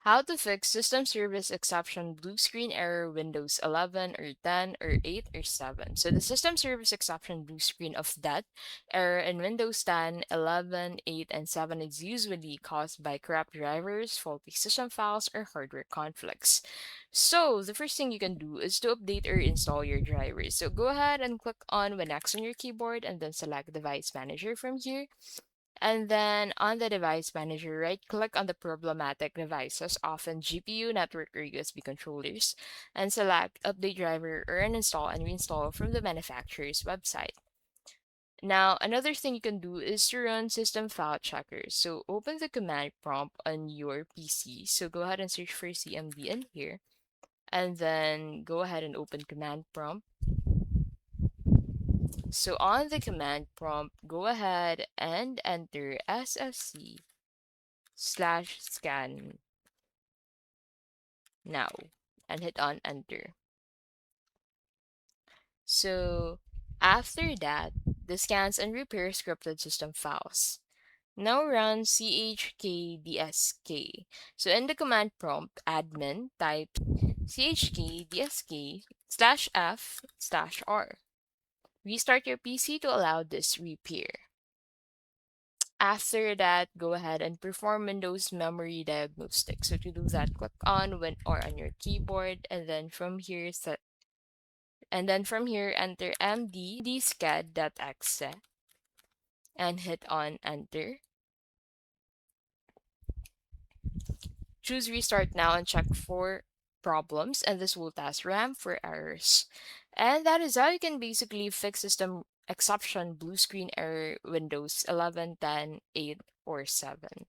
How to fix system service exception blue screen error Windows 11 or 10 or 8 or 7. So the system service exception blue screen of that error in Windows 10, 11, 8, and 7 is usually caused by corrupt drivers, faulty system files, or hardware conflicts. So the first thing you can do is to update or install your drivers. So go ahead and click on Winx on your keyboard and then select Device Manager from here. And then on the device manager, right click on the problematic devices, often GPU, network, or USB controllers, and select update driver or uninstall and reinstall from the manufacturer's website. Now, another thing you can do is to run system file checker. So open the command prompt on your PC. So go ahead and search for CMD in here, and then go ahead and open command prompt. So on the command prompt, go ahead and enter /scan now and hit on enter. So after that, the scans and repair scripted system files. Now run chkdsk. So in the command prompt, admin type chkdsk/f/r. Restart your PC to allow this repair. After that, go ahead and perform Windows memory diagnostic. So to do that, click on Win or on your keyboard, and then from here enter md_scad.exe and hit on enter. Choose restart now and check for problems, and this will test RAM for errors. And that is how you can basically fix system exception blue screen error Windows 11, 10, 8, or 7.